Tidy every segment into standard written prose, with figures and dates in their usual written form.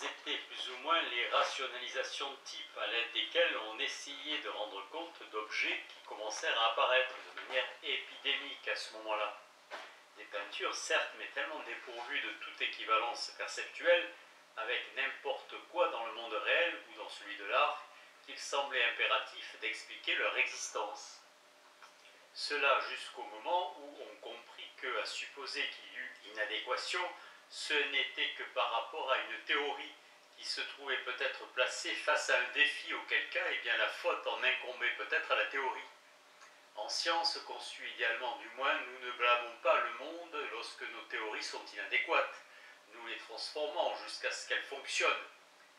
étaient plus ou moins les rationalisations de type à l'aide desquelles on essayait de rendre compte d'objets qui commencèrent à apparaître de manière épidémique à ce moment-là. Des peintures, certes, mais tellement dépourvues de toute équivalence perceptuelle avec n'importe quoi dans le monde réel ou dans celui de l'art, qu'il semblait impératif d'expliquer leur existence. Cela jusqu'au moment où on comprit que, à supposer qu'il y eut inadéquation, ce n'était que par rapport à une théorie qui se trouvait peut-être placée face à un défi, auquel cas, eh bien, la faute en incombait peut-être à la théorie. En science, conçue idéalement du moins, nous ne blâmons pas le monde lorsque nos théories sont inadéquates. Nous les transformons jusqu'à ce qu'elles fonctionnent.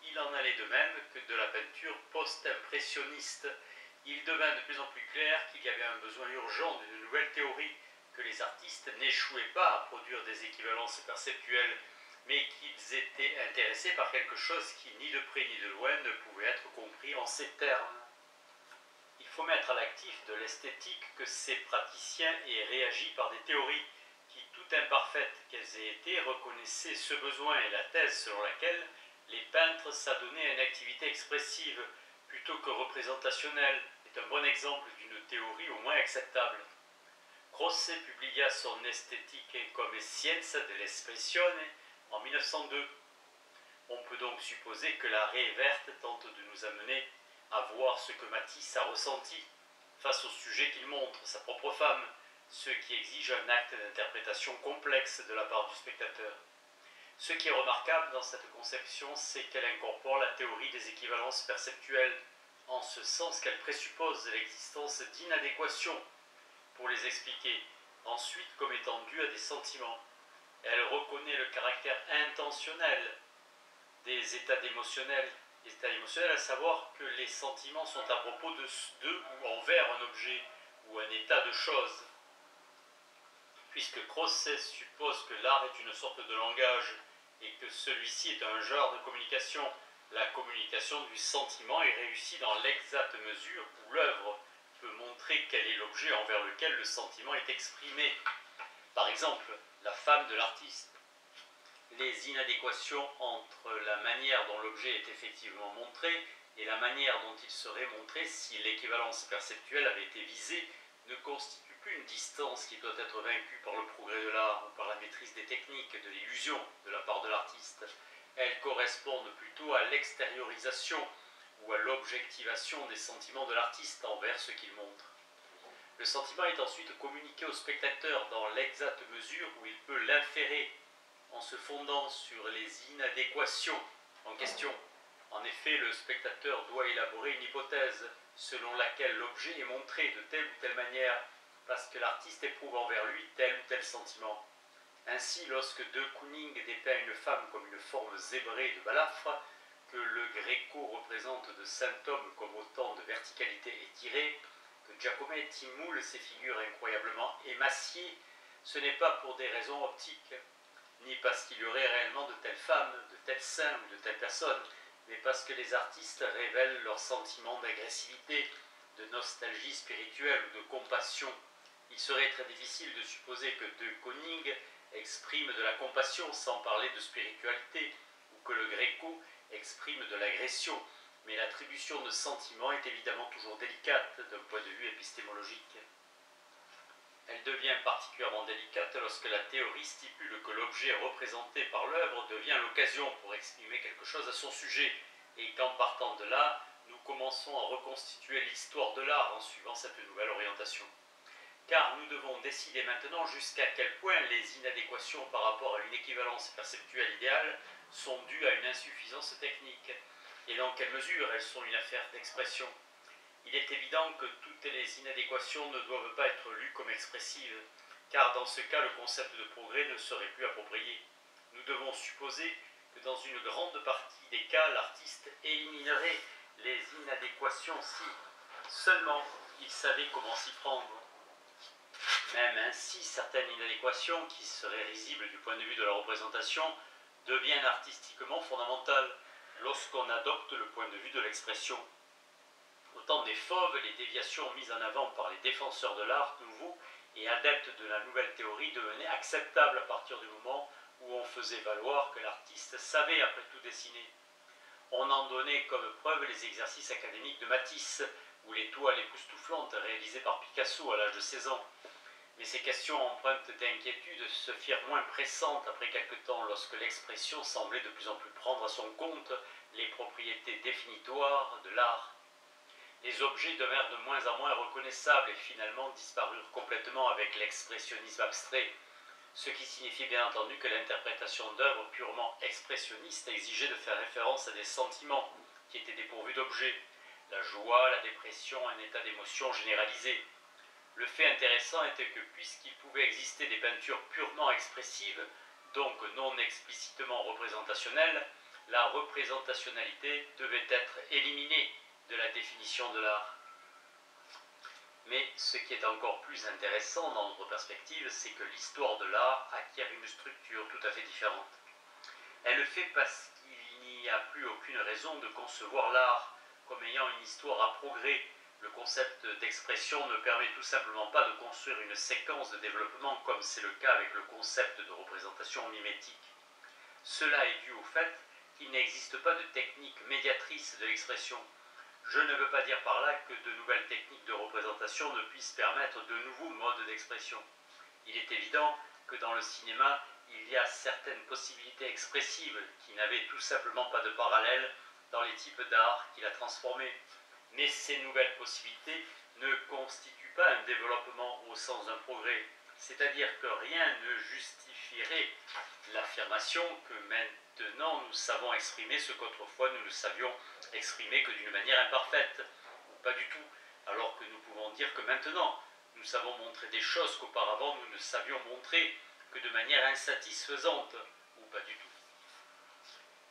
Il en allait de même que de la peinture post-impressionniste. Il devint de plus en plus clair qu'il y avait un besoin urgent d'une nouvelle théorie, que les artistes n'échouaient pas à produire des équivalences perceptuelles, mais qu'ils étaient intéressés par quelque chose qui, ni de près ni de loin, ne pouvait être compris en ces termes. Il faut mettre à l'actif de l'esthétique que ces praticiens aient réagi par des théories qui, tout imparfaites qu'elles aient été, reconnaissaient ce besoin et la thèse selon laquelle les peintres s'adonnaient à une activité expressive plutôt que représentationnelle est un bon exemple d'une théorie au moins acceptable. Croce publia son Estetique come scienza dell'espressione en 1902. On peut donc supposer que la raie verte tente de nous amener à voir ce que Matisse a ressenti face au sujet qu'il montre, sa propre femme, ce qui exige un acte d'interprétation complexe de la part du spectateur. Ce qui est remarquable dans cette conception, c'est qu'elle incorpore la théorie des équivalences perceptuelles, en ce sens qu'elle présuppose l'existence d'inadéquations pour les expliquer, ensuite comme étant dues à des sentiments. Elle reconnaît le caractère intentionnel des états émotionnels, à savoir que les sentiments sont à propos de ou envers un objet ou un état de choses. Puisque Croce suppose que l'art est une sorte de langage et que celui-ci est un genre de communication, la communication du sentiment est réussie dans l'exacte mesure où l'œuvre peut montrer quel est l'objet envers lequel le sentiment est exprimé. Par exemple, la femme de l'artiste. Les inadéquations entre la manière dont l'objet est effectivement montré et la manière dont il serait montré si l'équivalence perceptuelle avait été visée ne constituent plus une distance qui doit être vaincue par le progrès de l'art ou par la maîtrise des techniques de l'illusion de la part de l'artiste. Elles correspondent plutôt à l'extériorisation ou à l'objectivation des sentiments de l'artiste envers ce qu'il montre. Le sentiment est ensuite communiqué au spectateur dans l'exacte mesure où il peut l'inférer en se fondant sur les inadéquations en question. En effet, le spectateur doit élaborer une hypothèse selon laquelle l'objet est montré de telle ou telle manière parce que l'artiste éprouve envers lui tel ou tel sentiment. Ainsi, lorsque De Kooning dépeint une femme comme une forme zébrée de balafre, que le Gréco représente de symptômes comme autant de verticalité étirée, que Giacometti moule ces figures incroyablement émaciées, ce n'est pas pour des raisons optiques, ni parce qu'il y aurait réellement de telles femmes, de tels seins ou de telles personnes, mais parce que les artistes révèlent leurs sentiments d'agressivité, de nostalgie spirituelle ou de compassion. Il serait très difficile de supposer que De Kooning exprime de la compassion sans parler de spiritualité, ou que le Gréco exprime de l'agression, mais l'attribution de sentiments est évidemment toujours délicate d'un point de vue épistémologique. Elle devient particulièrement délicate lorsque la théorie stipule que l'objet représenté par l'œuvre devient l'occasion pour exprimer quelque chose à son sujet, et qu'en partant de là, nous commençons à reconstituer l'histoire de l'art en suivant cette nouvelle orientation. Car nous devons décider maintenant jusqu'à quel point les inadéquations par rapport à une équivalence perceptuelle idéale sont dues à une insuffisance technique, et dans quelle mesure elles sont une affaire d'expression. Il est évident que toutes les inadéquations ne doivent pas être lues comme expressives, car dans ce cas, le concept de progrès ne serait plus approprié. Nous devons supposer que dans une grande partie des cas, l'artiste éliminerait les inadéquations si seulement il savait comment s'y prendre. Même ainsi, certaines inadéquations, qui seraient risibles du point de vue de la représentation, deviennent artistiquement fondamentales lorsqu'on adopte le point de vue de l'expression. Au temps des fauves, les déviations mises en avant par les défenseurs de l'art nouveau et adeptes de la nouvelle théorie devenaient acceptables à partir du moment où on faisait valoir que l'artiste savait après tout dessiner. On en donnait comme preuve les exercices académiques de Matisse, ou les toiles époustouflantes réalisées par Picasso à l'âge de 16 ans. Mais ces questions empreintes d'inquiétude se firent moins pressantes après quelque temps lorsque l'expression semblait de plus en plus prendre à son compte les propriétés définitoires de l'art. Les objets devinrent de moins en moins reconnaissables et finalement disparurent complètement avec l'expressionnisme abstrait, ce qui signifiait bien entendu que l'interprétation d'œuvres purement expressionnistes exigeait de faire référence à des sentiments qui étaient dépourvus d'objets, la joie, la dépression, un état d'émotion généralisé. Le fait intéressant était que puisqu'il pouvait exister des peintures purement expressives, donc non explicitement représentationnelles, la représentationnalité devait être éliminée de la définition de l'art. Mais ce qui est encore plus intéressant dans notre perspective, c'est que l'histoire de l'art acquiert une structure tout à fait différente. Elle le fait parce qu'il n'y a plus aucune raison de concevoir l'art comme ayant une histoire à progrès. Le concept d'expression ne permet tout simplement pas de construire une séquence de développement comme c'est le cas avec le concept de représentation mimétique. Cela est dû au fait qu'il n'existe pas de technique médiatrice de l'expression. Je ne veux pas dire par là que de nouvelles techniques de représentation ne puissent permettre de nouveaux modes d'expression. Il est évident que dans le cinéma, il y a certaines possibilités expressives qui n'avaient tout simplement pas de parallèle dans les types d'art qu'il a transformés. Mais ces nouvelles possibilités ne constituent pas un développement au sens d'un progrès. C'est-à-dire que rien ne justifierait l'affirmation que maintenant nous savons exprimer ce qu'autrefois nous ne savions exprimer que d'une manière imparfaite. Pas du tout. Alors que nous pouvons dire que maintenant nous savons montrer des choses qu'auparavant nous ne savions montrer que de manière insatisfaisante, ou pas du tout.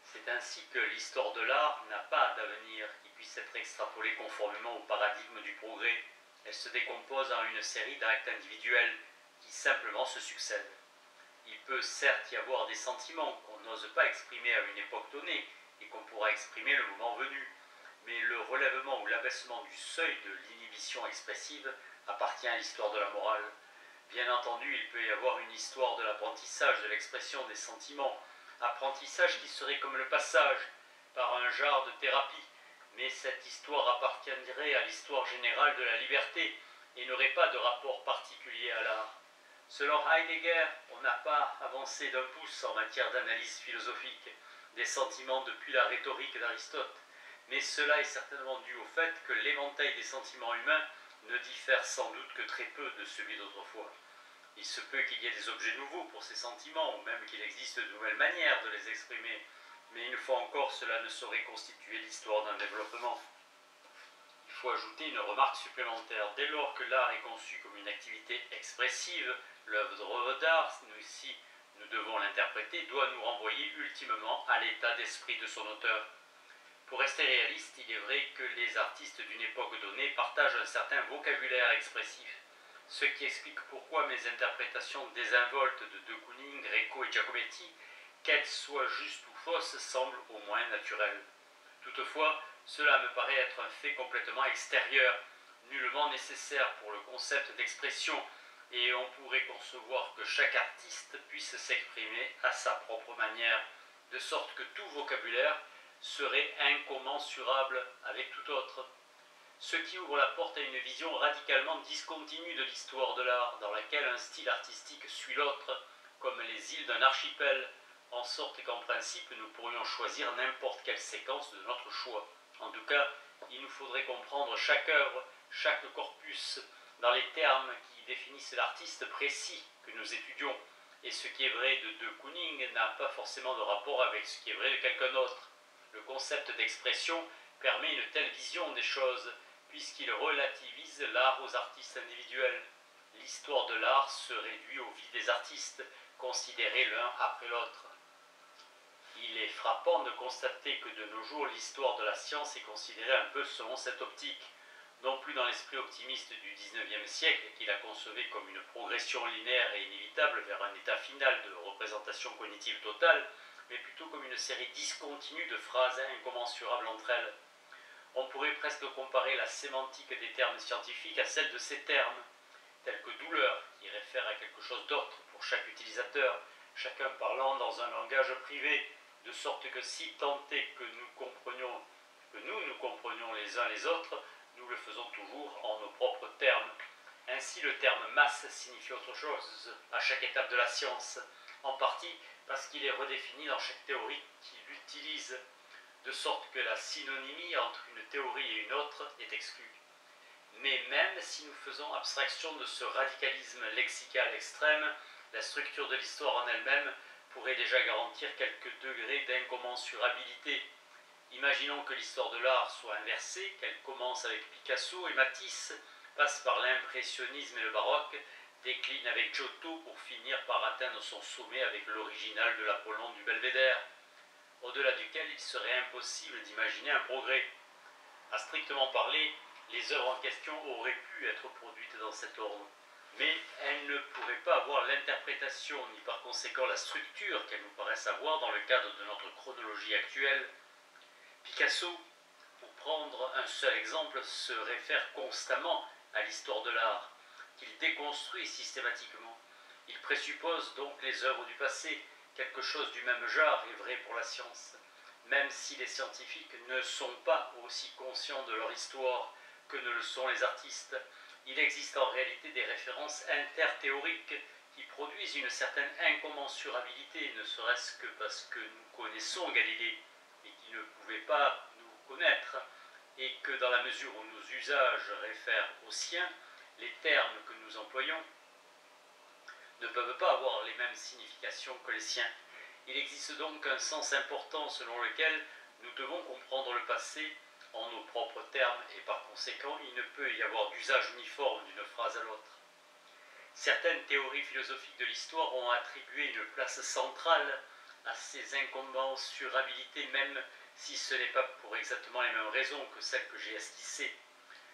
C'est ainsi que l'histoire de l'art n'a pas d'avenir qui puisse être extrapolé conformément au paradigme du progrès. Elle se décompose en une série d'actes individuels qui simplement se succèdent. Il peut certes y avoir des sentiments qu'on n'ose pas exprimer à une époque donnée et qu'on pourra exprimer le moment venu, mais le relèvement ou l'abaissement du seuil de l'inhibition expressive appartient à l'histoire de la morale. Bien entendu, il peut y avoir une histoire de l'apprentissage de l'expression des sentiments, apprentissage qui serait comme le passage par un genre de thérapie, mais cette histoire appartiendrait à l'histoire générale de la liberté et n'aurait pas de rapport particulier à l'art. Selon Heidegger, on n'a pas avancé d'un pouce en matière d'analyse philosophique des sentiments depuis la rhétorique d'Aristote, mais cela est certainement dû au fait que l'éventail des sentiments humains ne diffère sans doute que très peu de celui d'autrefois. Il se peut qu'il y ait des objets nouveaux pour ces sentiments, ou même qu'il existe de nouvelles manières de les exprimer, mais une fois encore, cela ne saurait constituer l'histoire d'un développement. Il faut ajouter une remarque supplémentaire. Dès lors que l'art est conçu comme une activité expressive, l'œuvre d'art, nous devons l'interpréter, doit nous renvoyer ultimement à l'état d'esprit de son auteur. Pour rester réaliste, il est vrai que les artistes d'une époque donnée partagent un certain vocabulaire expressif, ce qui explique pourquoi mes interprétations désinvoltes de De Kooning, Greco et Giacometti, qu'elles soient justes ou fausses, semblent au moins naturelles. Toutefois, cela me paraît être un fait complètement extérieur, nullement nécessaire pour le concept d'expression, et on pourrait concevoir que chaque artiste puisse s'exprimer à sa propre manière, de sorte que tout vocabulaire serait incommensurable avec tout autre. Ce qui ouvre la porte à une vision radicalement discontinue de l'histoire de l'art, dans laquelle un style artistique suit l'autre, comme les îles d'un archipel, en sorte qu'en principe nous pourrions choisir n'importe quelle séquence de notre choix. En tout cas, il nous faudrait comprendre chaque œuvre, chaque corpus, dans les termes qui définissent l'artiste précis que nous étudions, et ce qui est vrai de De Kooning n'a pas forcément de rapport avec ce qui est vrai de quelqu'un d'autre. Le concept d'expression permet une telle vision des choses, puisqu'il relativise l'art aux artistes individuels. L'histoire de l'art se réduit aux vies des artistes, considérés l'un après l'autre. Il est frappant de constater que de nos jours, l'histoire de la science est considérée un peu selon cette optique, non plus dans l'esprit optimiste du XIXe siècle, qui la concevait comme une progression linéaire et inévitable vers un état final de représentation cognitive totale, mais plutôt comme une série discontinue de phrases incommensurables entre elles. On pourrait presque comparer la sémantique des termes scientifiques à celle de ces termes, tels que douleur, qui réfère à quelque chose d'autre pour chaque utilisateur, chacun parlant dans un langage privé, de sorte que si tant est que nous nous comprenions les uns les autres, nous le faisons toujours en nos propres termes. Ainsi, le terme masse signifie autre chose à chaque étape de la science, en partie parce qu'il est redéfini dans chaque théorie qui l'utilise, de sorte que la synonymie entre une théorie et une autre est exclue. Mais même si nous faisons abstraction de ce radicalisme lexical extrême, la structure de l'histoire en elle-même pourrait déjà garantir quelques degrés d'incommensurabilité. Imaginons que l'histoire de l'art soit inversée, qu'elle commence avec Picasso et Matisse, passe par l'impressionnisme et le baroque, décline avec Giotto pour finir par atteindre son sommet avec l'original de l'Apollon du Belvédère, au-delà duquel il serait impossible d'imaginer un progrès. À strictement parler, les œuvres en question auraient pu être produites dans cet ordre, mais elles ne pourraient pas avoir l'interprétation ni par conséquent la structure qu'elles nous paraissent avoir dans le cadre de notre chronologie actuelle. Picasso, pour prendre un seul exemple, se réfère constamment à l'histoire de l'art, qu'il déconstruit systématiquement. Il présuppose donc les œuvres du passé. Quelque chose du même genre est vrai pour la science. Même si les scientifiques ne sont pas aussi conscients de leur histoire que ne le sont les artistes, il existe en réalité des références interthéoriques qui produisent une certaine incommensurabilité, ne serait-ce que parce que nous connaissons Galilée et qui ne pouvait pas nous connaître, et que dans la mesure où nos usages réfèrent aux siens, les termes que nous employons ne peuvent pas avoir les mêmes significations que les siens. Il existe donc un sens important selon lequel nous devons comprendre le passé en nos propres termes et par conséquent il ne peut y avoir d'usage uniforme d'une phrase à l'autre. Certaines théories philosophiques de l'histoire ont attribué une place centrale à ces incommensurabilités, même si ce n'est pas pour exactement les mêmes raisons que celles que j'ai esquissées.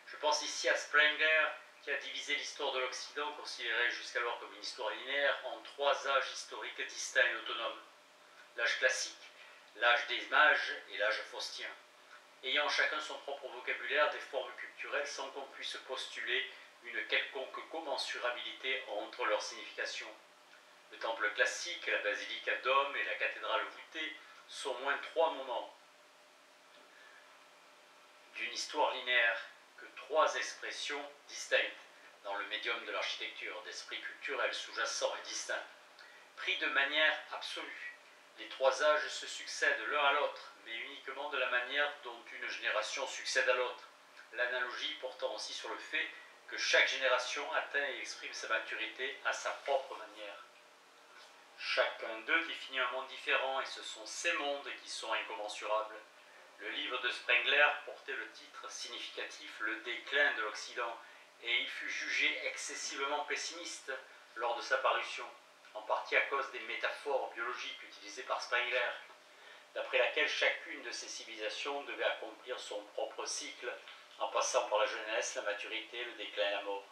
Je pense ici à Spengler, qui a divisé l'histoire de l'Occident, considérée jusqu'alors comme une histoire linéaire, en 3 âges historiques distincts et autonomes. L'âge classique, l'âge des mages et l'âge faustien, ayant chacun son propre vocabulaire, des formes culturelles, sans qu'on puisse postuler une quelconque commensurabilité entre leurs significations. Le temple classique, la basilique à dôme et la cathédrale voûtée sont au moins 3 moments d'une histoire linéaire, que 3 expressions distinctes dans le médium de l'architecture, d'esprit culturel sous-jacent et distinct. Pris de manière absolue, les 3 âges se succèdent l'un à l'autre, mais uniquement de la manière dont une génération succède à l'autre. L'analogie portant aussi sur le fait que chaque génération atteint et exprime sa maturité à sa propre manière. Chacun d'eux définit un monde différent et ce sont ces mondes qui sont incommensurables. Le livre de Spengler portait le titre significatif « Le déclin de l'Occident » et il fut jugé excessivement pessimiste lors de sa parution, en partie à cause des métaphores biologiques utilisées par Spengler, d'après laquelle chacune de ces civilisations devait accomplir son propre cycle, en passant par la jeunesse, la maturité, le déclin et la mort.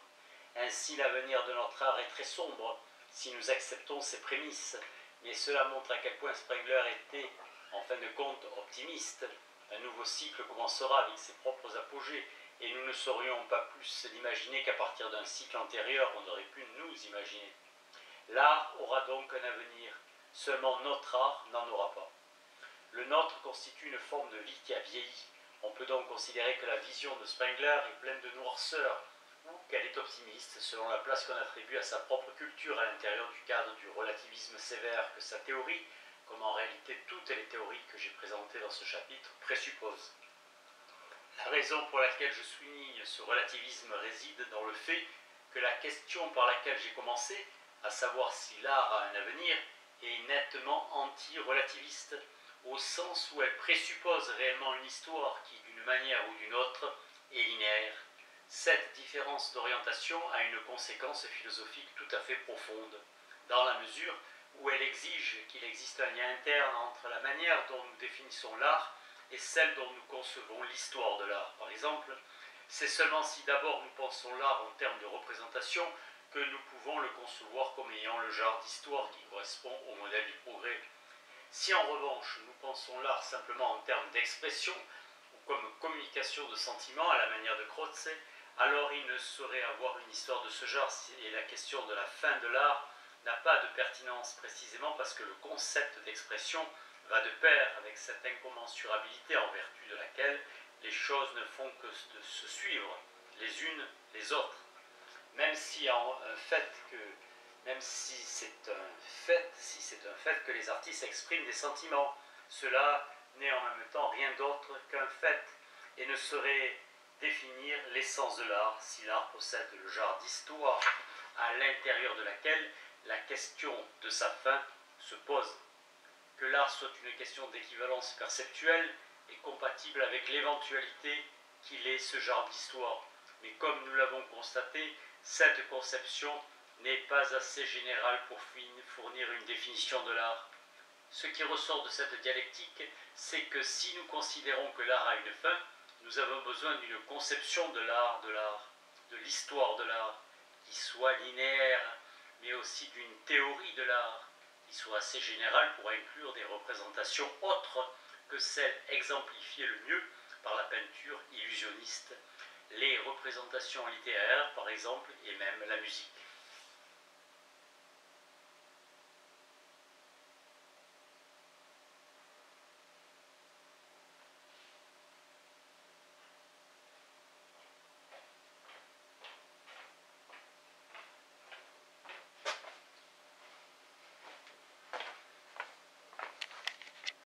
Ainsi, l'avenir de notre art est très sombre, si nous acceptons ces prémices, mais cela montre à quel point Spengler était, en fin de compte, optimiste. Un nouveau cycle commencera avec ses propres apogées, et nous ne saurions pas plus l'imaginer qu'à partir d'un cycle antérieur on aurait pu nous imaginer. L'art aura donc un avenir, seulement notre art n'en aura pas. Le nôtre constitue une forme de vie qui a vieilli. On peut donc considérer que la vision de Spengler est pleine de noirceur, ou qu'elle est optimiste selon la place qu'on attribue à sa propre culture à l'intérieur du cadre du relativisme sévère que sa théorie, comme en réalité toutes les théories que j'ai présentées dans ce chapitre, présuppose. La raison pour laquelle je souligne ce relativisme réside dans le fait que la question par laquelle j'ai commencé, à savoir si l'art a un avenir, est nettement anti-relativiste, au sens où elle présuppose réellement une histoire qui, d'une manière ou d'une autre, est linéaire. Cette différence d'orientation a une conséquence philosophique tout à fait profonde, dans la mesure où elle exige qu'il existe un lien interne entre la manière dont nous définissons l'art et celle dont nous concevons l'histoire de l'art. Par exemple, c'est seulement si d'abord nous pensons l'art en termes de représentation que nous pouvons le concevoir comme ayant le genre d'histoire qui correspond au modèle du progrès. Si en revanche nous pensons l'art simplement en termes d'expression ou comme communication de sentiments à la manière de Croce, alors il ne saurait avoir une histoire de ce genre et la question de la fin de l'art n'a pas de pertinence précisément parce que le concept d'expression va de pair avec cette incommensurabilité en vertu de laquelle les choses ne font que de se suivre les unes les autres. Même si c'est un fait que les artistes expriment des sentiments, cela n'est en même temps rien d'autre qu'un fait et ne saurait définir l'essence de l'art si l'art possède le genre d'histoire à l'intérieur de laquelle la question de sa fin se pose. Que l'art soit une question d'équivalence perceptuelle est compatible avec l'éventualité qu'il est ce genre d'histoire. Mais comme nous l'avons constaté, cette conception n'est pas assez générale pour fournir une définition de l'art. Ce qui ressort de cette dialectique, c'est que si nous considérons que l'art a une fin, nous avons besoin d'une conception de l'art, de l'histoire de l'art, qui soit linéaire, mais aussi d'une théorie de l'art, qui soit assez générale pour inclure des représentations autres que celles exemplifiées le mieux par la peinture illusionniste, les représentations littéraires par exemple, et même la musique.